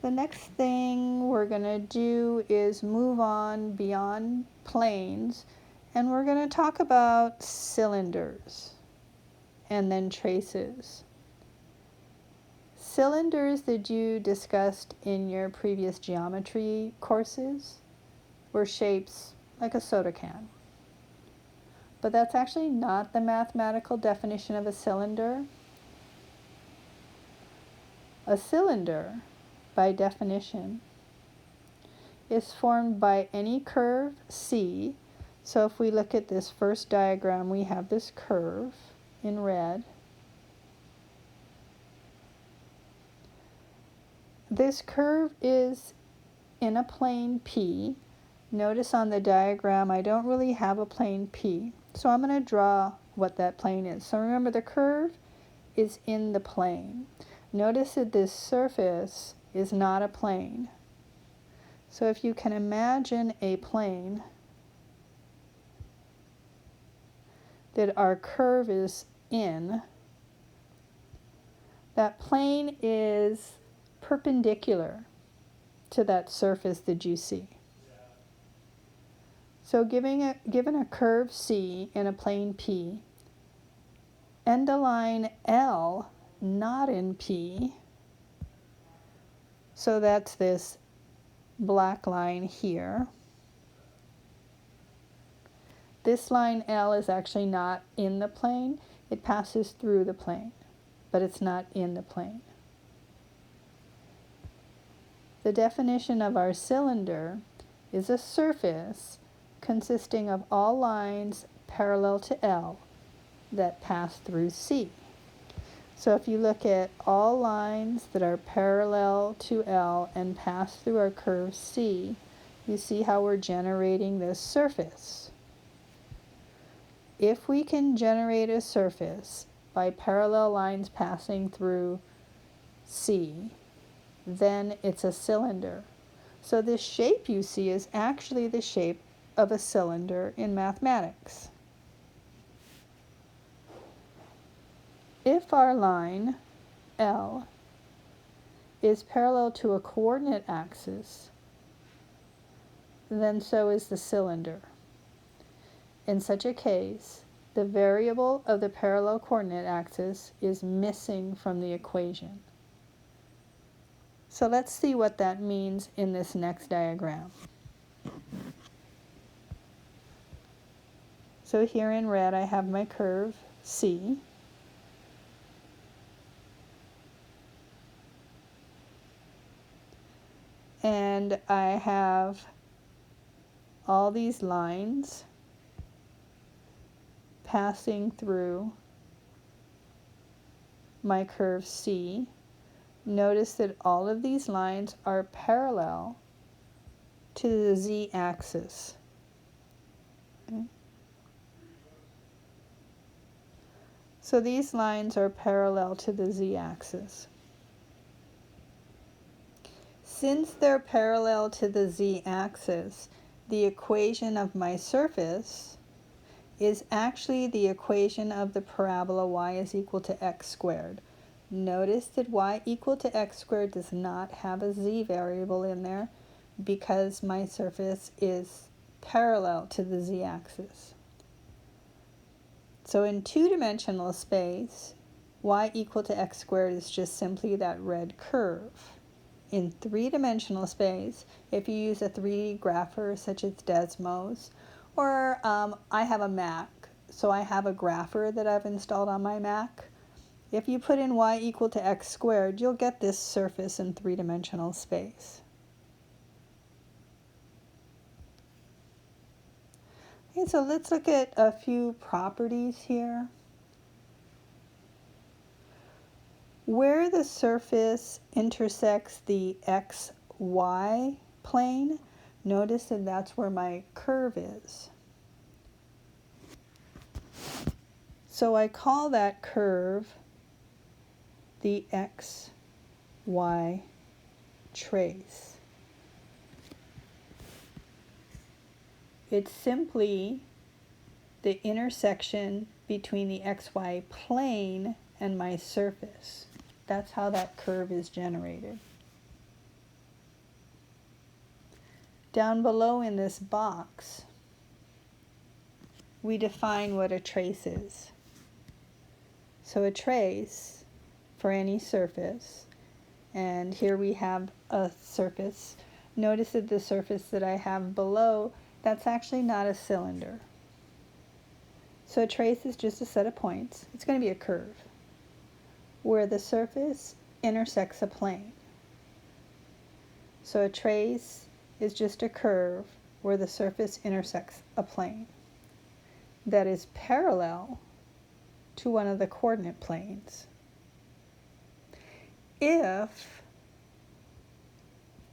The next thing we're going to do is move on beyond planes, and we're going to talk about cylinders and then traces. Cylinders that you discussed in your previous geometry courses were shapes like a soda can. But that's actually not the mathematical definition of a cylinder. A cylinder, by definition, is formed by any curve C. So if we look at this first diagram, we have this curve in red. This curve is in a plane P. Notice on the diagram I don't really have a plane P, so I'm going to draw what that plane is. So remember, the curve is in the plane. Notice that this surface is not a plane. So if you can imagine a plane that our curve is in, that plane is perpendicular to that surface that you see. So given a curve C in a plane P, and a line L not in P, so that's this black line here. This line L is actually not in the plane. It passes through the plane, but it's not in the plane. The definition of our cylinder is a surface consisting of all lines parallel to L that pass through C. So if you look at all lines that are parallel to L and pass through our curve C, you see how we're generating this surface. If we can generate a surface by parallel lines passing through C, then it's a cylinder. So this shape you see is actually the shape of a cylinder in mathematics. If our line L is parallel to a coordinate axis, then so is the cylinder. In such a case, the variable of the parallel coordinate axis is missing from the equation. So let's see what that means in this next diagram. So here in red I have my curve C. And I have all these lines passing through my curve C. Notice that all of these lines are parallel to the z-axis. Okay. So these lines are parallel to the z-axis. Since they're parallel to the z-axis, the equation of my surface is actually the equation of the parabola y is equal to x squared. Notice that y equal to x squared does not have a z variable in there because my surface is parallel to the z-axis. So in two-dimensional space, y equal to x squared is just simply that red curve. In three-dimensional space, if you use a 3D grapher such as Desmos, or I have a Mac, so I have a grapher that I've installed on my Mac. If you put in y equal to x squared, you'll get this surface in three-dimensional space. Okay, so let's look at a few properties here. Where the surface intersects the xy plane, notice that that's where my curve is. So I call that curve the xy trace. It's simply the intersection between the xy plane and my surface. That's how that curve is generated. Down below in this box, we define what a trace is. So a trace for any surface, and here we have a surface. Notice that the surface that I have below, that's actually not a cylinder. So a trace is just a set of points. It's going to be a curve where the surface intersects a plane. So a trace is just a curve where the surface intersects a plane that is parallel to one of the coordinate planes. If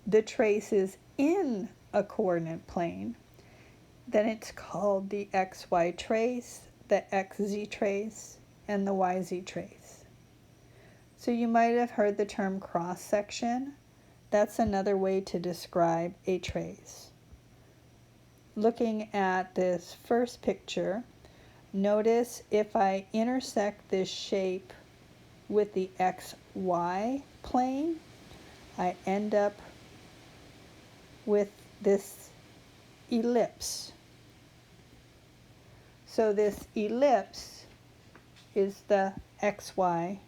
the trace is in a coordinate plane, then it's called the XY trace, the XZ trace, and the YZ trace. So you might have heard the term cross section. That's another way to describe a trace. Looking at this first picture, notice if I intersect this shape with the XY plane, I end up with this ellipse. So this ellipse is the XY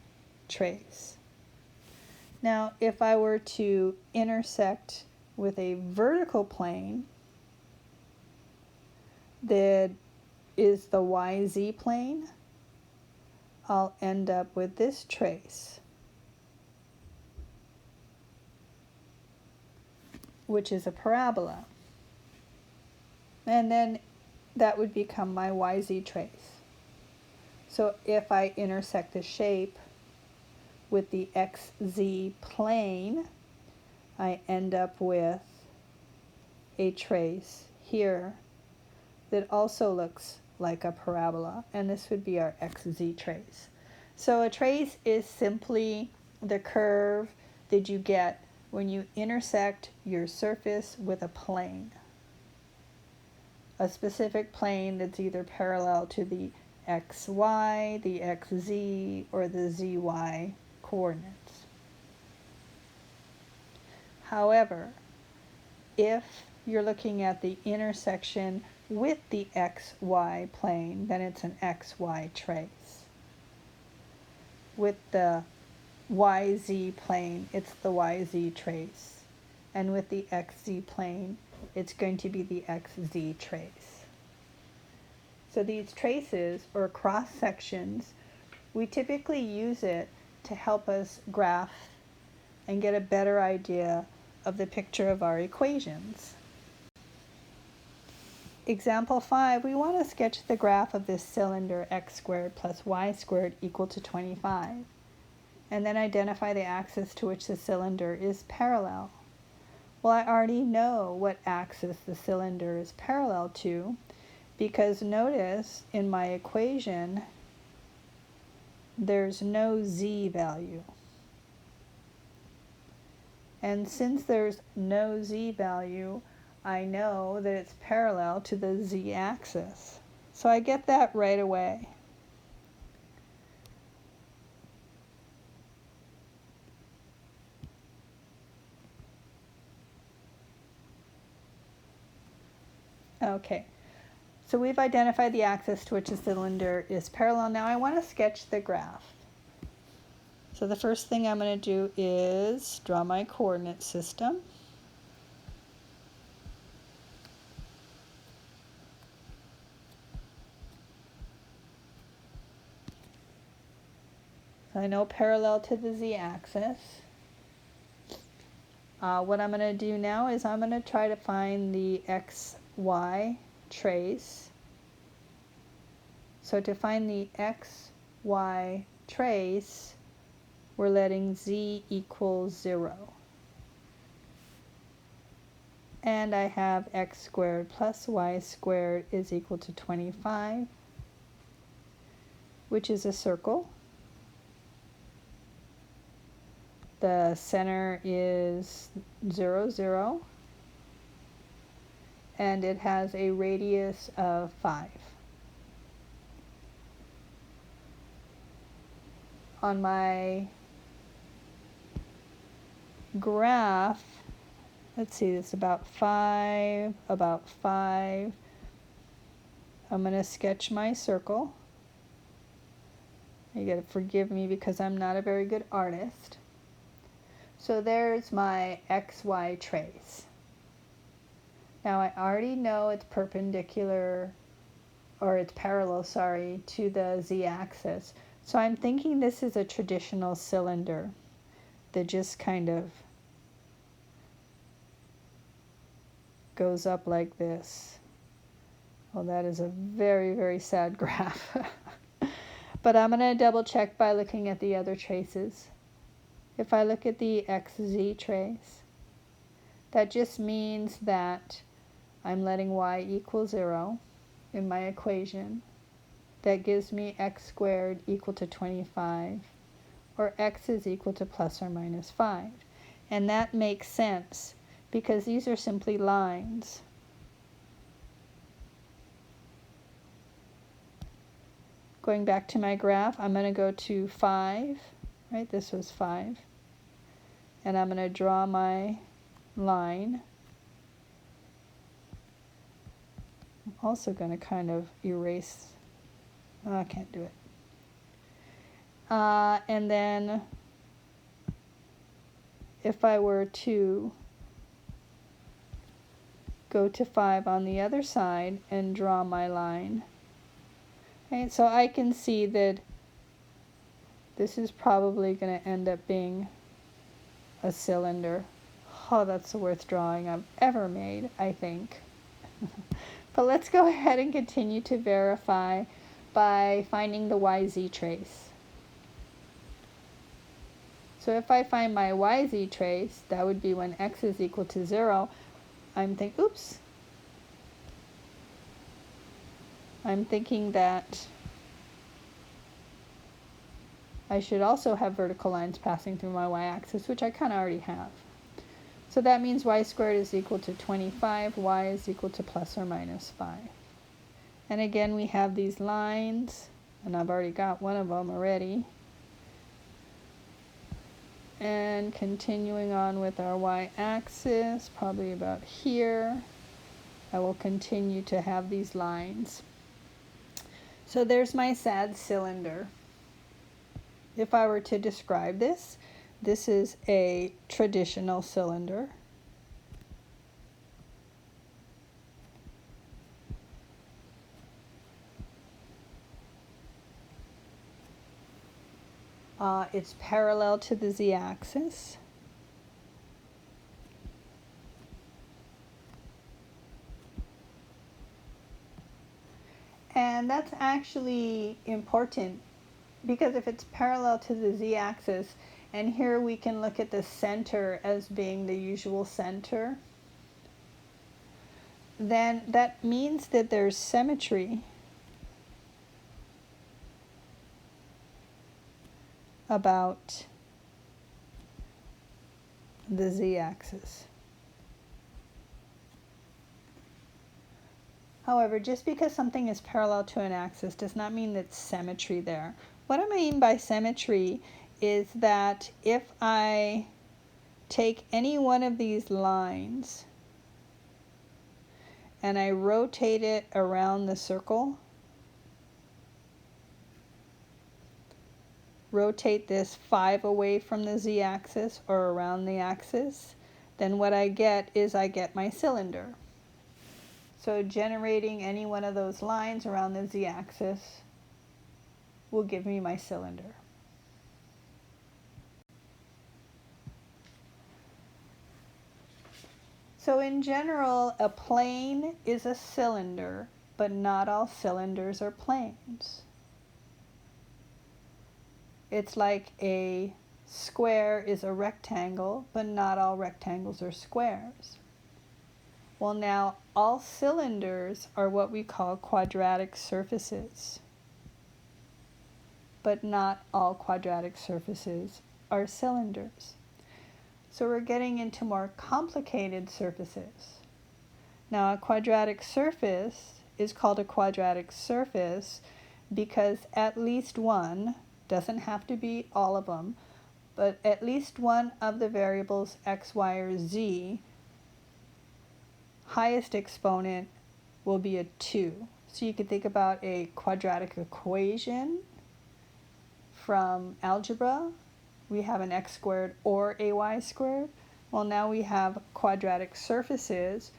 trace. Now, if I were to intersect with a vertical plane that is the YZ plane, I'll end up with this trace, which is a parabola. And then that would become my YZ trace. So if I intersect the shape with the XZ plane, I end up with a trace here that also looks like a parabola, and this would be our XZ trace. So a trace is simply the curve that you get when you intersect your surface with a plane. A specific plane that's either parallel to the XY, the XZ, or the ZY coordinates. However, if you're looking at the intersection with the XY plane, then it's an XY trace. With the YZ plane, it's the YZ trace. And with the XZ plane, it's going to be the XZ trace. So these traces, or cross sections, we typically use it to help us graph and get a better idea of the picture of our equations. Example 5, we want to sketch the graph of this cylinder x squared plus y squared equal to 25, and then identify the axis to which the cylinder is parallel. Well, I already know what axis the cylinder is parallel to, because notice in my equation there's no z value. And since there's no z value, I know that it's parallel to the z-axis. So I get that right away. Okay, so we've identified the axis to which the cylinder is parallel. Now I want to sketch the graph. So the first thing I'm going to do is draw my coordinate system. I know parallel to the z-axis. What I'm going to do now is I'm going to try to find the xy trace. So to find the xy trace, we're letting z equal 0. And I have x squared plus y squared is equal to 25, which is a circle. The center is 0, 0, and it has a radius of 5. On my graph, let's see, it's about 5, about 5. I'm going to sketch my circle. You got to forgive me because I'm not a very good artist. So there's my XY trace. Now I already know it's perpendicular, or it's parallel, sorry, to the z-axis. So I'm thinking this is a traditional cylinder that just kind of goes up like this. Well, that is a very, very sad graph. But I'm going to double check by looking at the other traces. If I look at the XZ trace, that just means that I'm letting y equal 0 in my equation. That gives me x squared equal to 25, or x is equal to plus or minus 5. And that makes sense because these are simply lines. Going back to my graph, I'm going to go to 5, right? This was 5. And I'm going to draw my line. I'm also going to kind of erase. Oh, I can't do it. And then if I were to go to 5 on the other side and draw my line, okay, so I can see that this is probably going to end up being a cylinder. Oh, that's the worst drawing I've ever made, I think. But let's go ahead and continue to verify by finding the YZ trace. So if I find my YZ trace, that would be when x is equal to 0. I'm thinking that I should also have vertical lines passing through my y-axis, which I kind of already have. So that means y squared is equal to 25, y is equal to plus or minus 5. And again, we have these lines, and I've already got one of them already. And continuing on with our y-axis, probably about here, I will continue to have these lines. So there's my sad cylinder. If I were to describe this, this is a traditional cylinder. It's parallel to the z-axis. And that's actually important because if it's parallel to the z-axis, and here we can look at the center as being the usual center, then that means that there's symmetry about the z-axis. However, just because something is parallel to an axis does not mean that's symmetry there. What I mean by symmetry is that if I take any one of these lines and I rotate it around the circle, rotate this 5 away from the z-axis or around the axis, then what I get is I get my cylinder. So generating any one of those lines around the z-axis will give me my cylinder. So in general, a plane is a cylinder, but not all cylinders are planes. It's like a square is a rectangle, but not all rectangles are squares. Well, now all cylinders are what we call quadratic surfaces, but not all quadratic surfaces are cylinders. So we're getting into more complicated surfaces. Now a quadratic surface is called a quadratic surface because at least one, doesn't have to be all of them, but at least one of the variables x, y, or z highest exponent will be a 2. So you could think about a quadratic equation from algebra. We have an x squared or a y squared. Well, now we have quadratic surfaces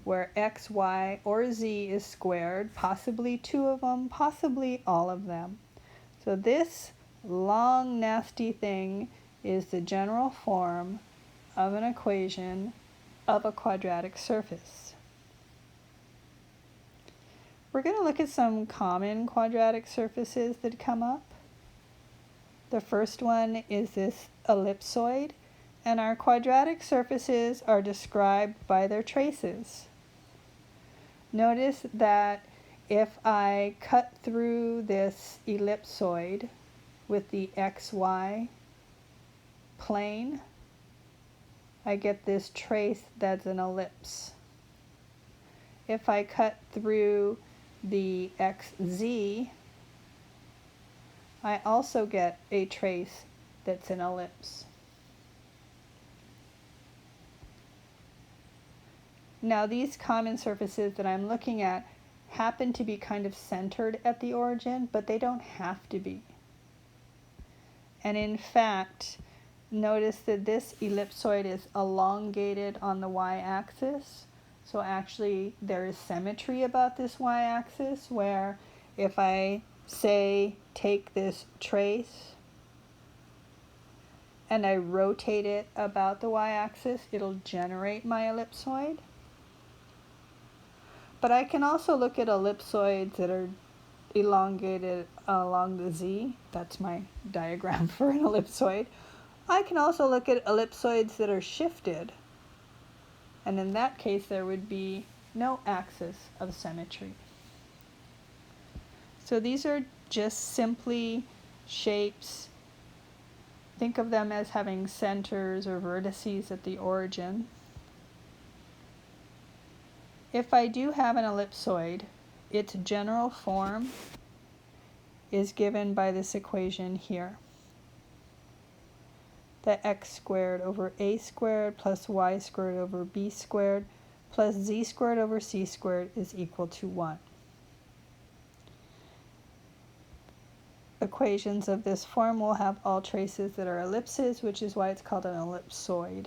where x, y, or z is squared, possibly 2 of them, possibly all of them. So this long, nasty thing is the general form of an equation of a quadratic surface. We're going to look at some common quadratic surfaces that come up. The first one is this ellipsoid, and our quadratic surfaces are described by their traces. Notice that if I cut through this ellipsoid with the xy plane, I get this trace that's an ellipse. If I cut through the xz, I also get a trace that's an ellipse. Now these common surfaces that I'm looking at happen to be kind of centered at the origin, but they don't have to be. And in fact, notice that this ellipsoid is elongated on the y-axis. So actually there is symmetry about this y-axis, where if I say take this trace and I rotate it about the y-axis, it'll generate my ellipsoid. But I can also look at ellipsoids that are elongated along the z. That's my diagram for an ellipsoid. I can also look at ellipsoids that are shifted. And in that case, there would be no axis of symmetry. So these are just simply shapes. Think of them as having centers or vertices at the origin. If I do have an ellipsoid, its general form is given by this equation here. The x squared over a squared plus y squared over b squared plus z squared over c squared is equal to 1. Equations of this form will have all traces that are ellipses, which is why it's called an ellipsoid.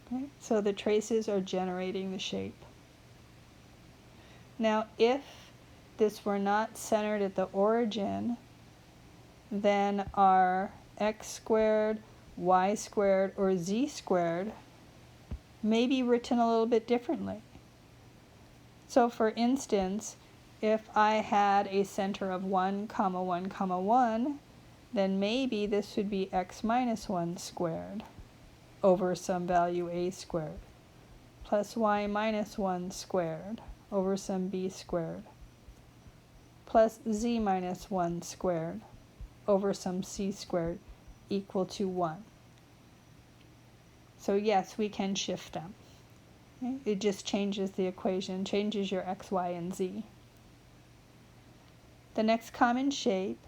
Okay? So the traces are generating the shape. Now, if this were not centered at the origin, then our x squared, y squared, or z squared may be written a little bit differently. So for instance, if I had a center of 1, 1, 1, then maybe this would be x minus 1 squared over some value a squared plus y minus 1 squared over some b squared plus z minus 1 squared over some c squared equal to 1. So yes, we can shift them. Okay? It just changes the equation, changes your x, y, and z. The next common shape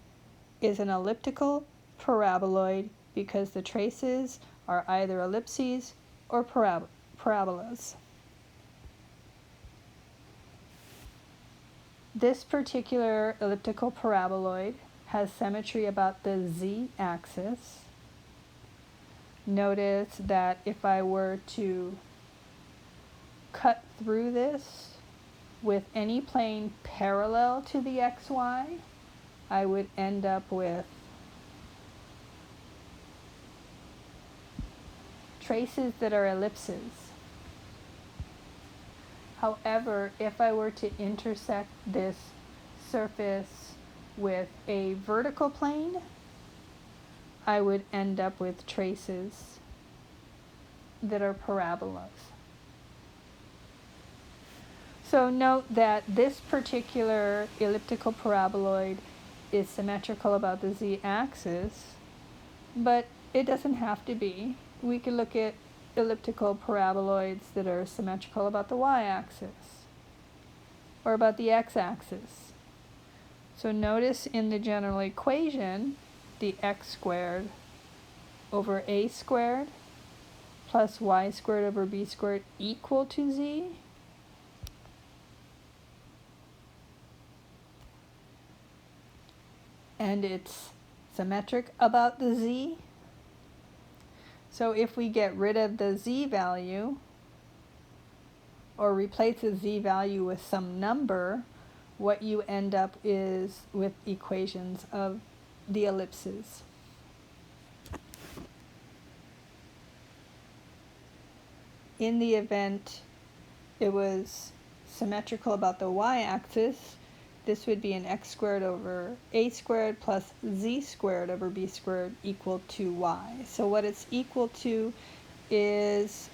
is an elliptical paraboloid because the traces are either ellipses or parabolas. This particular elliptical paraboloid has symmetry about the z-axis. Notice that if I were to cut through this with any plane parallel to the xy, I would end up with traces that are ellipses. However, if I were to intersect this surface with a vertical plane, I would end up with traces that are parabolas. So note that this particular elliptical paraboloid is symmetrical about the z-axis, but it doesn't have to be. We could look at elliptical paraboloids that are symmetrical about the y-axis or about the x-axis. So notice in the general equation, the x squared over a squared plus y squared over b squared equal to z. and it's symmetric about the z. So if we get rid of the z value, or replace the z value with some number, what you end up is with equations of the ellipses. In the event it was symmetrical about the y-axis, this would be an x squared over a squared plus z squared over b squared equal to y. So what it's equal to is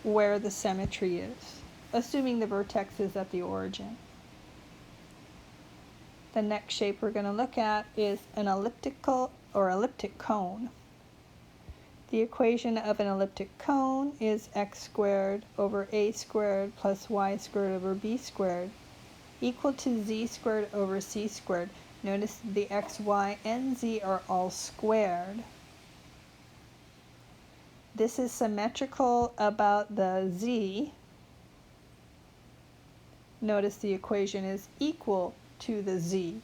where the symmetry is, assuming the vertex is at the origin. The next shape we're going to look at is an elliptical or elliptic cone. The equation of an elliptic cone is x squared over a squared plus y squared over b squared equal to z squared over c squared. Notice the x, y, and z are all squared. This is symmetrical about the z. Notice the equation is equal to the z.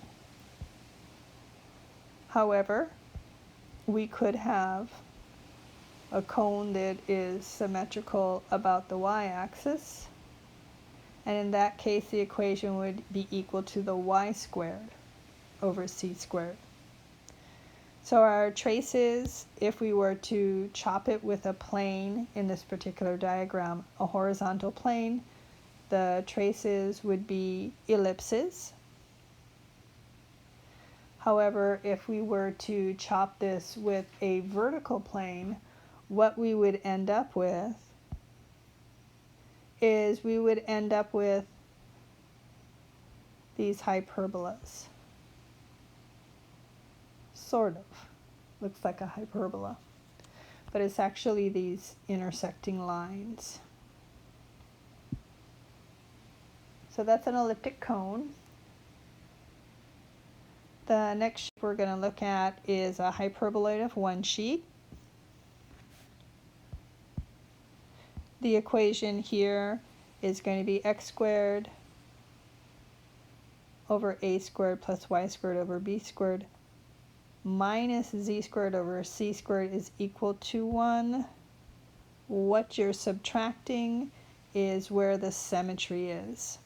However, we could have a cone that is symmetrical about the y-axis, and in that case the equation would be equal to the y squared over c squared. So our traces, if we were to chop it with a plane in this particular diagram, a horizontal plane, the traces would be ellipses. However, if we were to chop this with a vertical plane, what we would end up with is we would end up with these hyperbolas. Sort of. Looks like a hyperbola. But it's actually these intersecting lines. So that's an elliptic cone. The next shape we're going to look at is a hyperboloid of one sheet. The equation here is going to be x squared over a squared plus y squared over b squared minus z squared over c squared is equal to 1. What you're subtracting is where the symmetry is.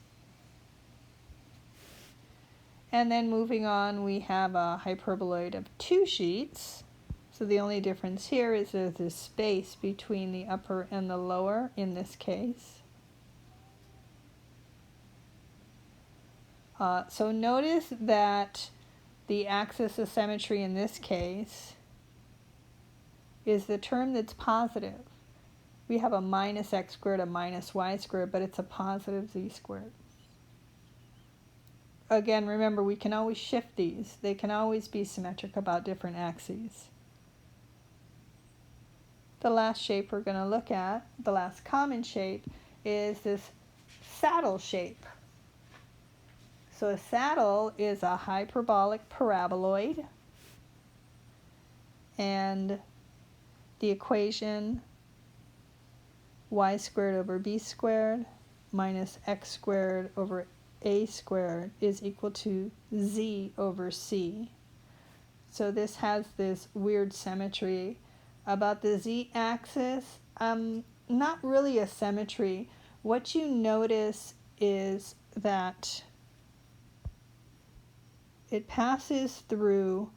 And then moving on, we have a hyperboloid of two sheets. So the only difference here is there's a space between the upper and the lower in this case. So notice that the axis of symmetry in this case is the term that's positive. We have a minus x squared, a minus y squared, but it's a positive z squared. Again, remember, we can always shift these. They can always be symmetric about different axes. The last shape we're going to look at, the last common shape, is this saddle shape. So a saddle is a hyperbolic paraboloid, and the equation y squared over b squared minus x squared over a squared is equal to z over c. So this has this weird symmetry about the z-axis. Not really a symmetry. What you notice is that it passes through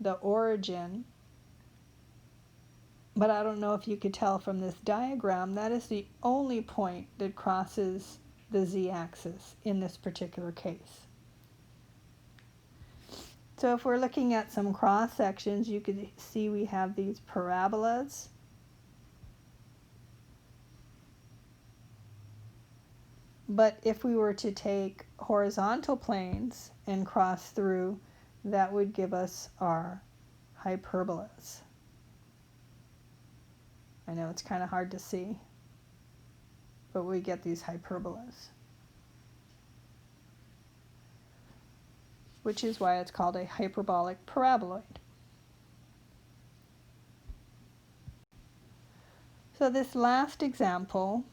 the origin, but I don't know if you could tell from this diagram, that is the only point that crosses the z-axis in this particular case. So if we're looking at some cross sections, you can see we have these parabolas. But if we were to take horizontal planes and cross through, that would give us our hyperbolas. I know it's kind of hard to see, but we get these hyperbolas, which is why it's called a hyperbolic paraboloid. So this last example,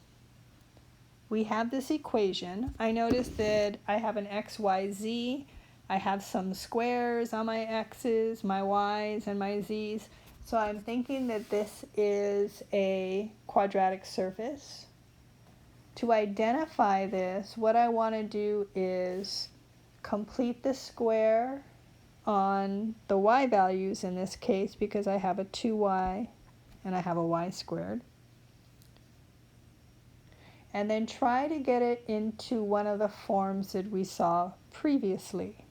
we have this equation. I notice that I have an x, y, z I have some squares on my x's, my y's, and my z's. So I'm thinking that this is a quadratic surface. To identify this, what I want to do is complete the square on the y values in this case, because I have a 2y and I have a y squared. And then try to get it into one of the forms that we saw previously.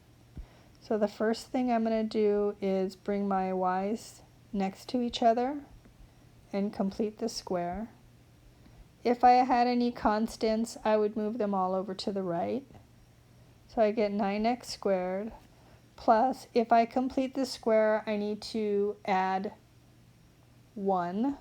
So the first thing I'm going to do is bring my y's next to each other and complete the square. If I had any constants, I would move them all over to the right. So I get 9x squared plus, if I complete the square, I need to add 1.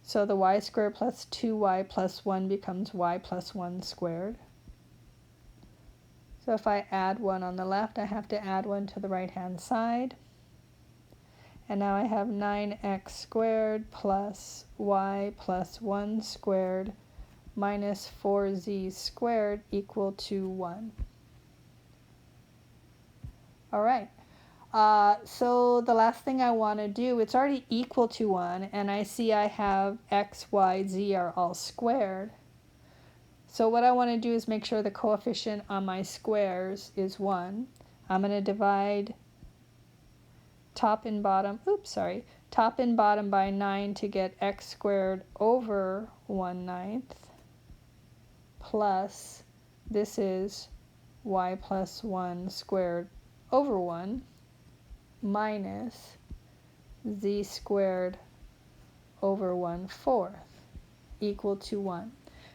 So the y squared plus 2y plus 1 becomes y plus 1 squared. So if I add 1 on the left, I have to add 1 to the right-hand side. And now I have 9x squared plus y plus 1 squared minus 4z squared equal to 1. All right. So the last thing I want to do, it's already equal to 1, and I see I have x, y, z are all squared. So what I want to do is make sure the coefficient on my squares is 1. I'm going to divide top and bottom by 9 to get x squared over 1/9 plus, this is y plus 1 squared over 1 minus z squared over 1/4 equal to 1.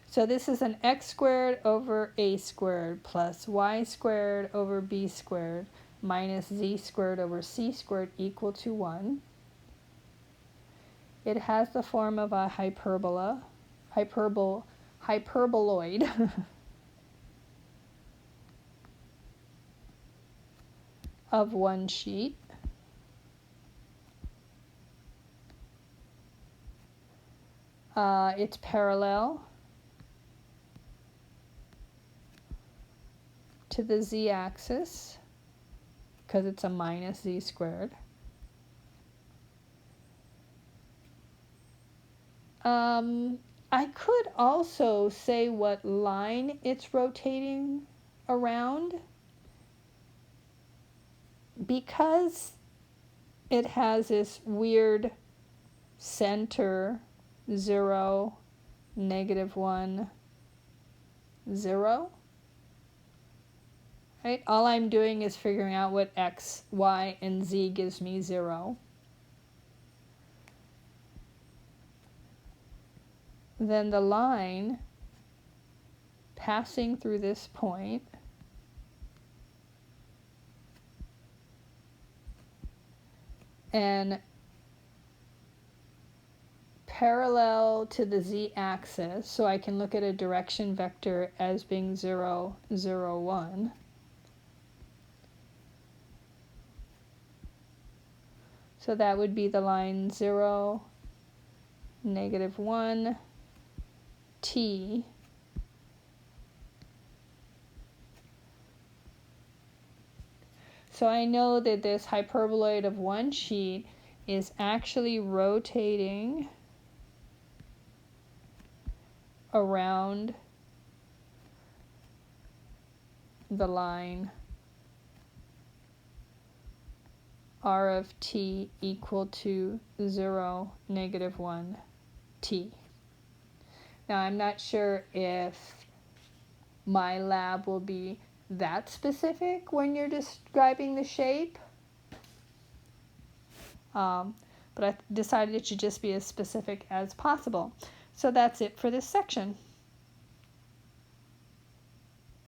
So this is an x squared over a squared plus y squared over b squared minus z squared over c squared equal to 1. It has the form of a hyperboloid of one sheet. It's parallel to the z-axis because it's a minus z squared. I could also say what line it's rotating around, because it has this weird center 0, -1, 0. Right? All I'm doing is figuring out what x, y, and z gives me 0. Then the line passing through this point and parallel to the z-axis, so I can look at a direction vector as being 0, 0, 1. So that would be the line 0, -1, t, so I know that this hyperboloid of one sheet is actually rotating around the line r of t equal to 0, -1, t. Now I'm not sure if my lab will be that specific when you're describing the shape, but I decided it should just be as specific as possible. So that's it for this section.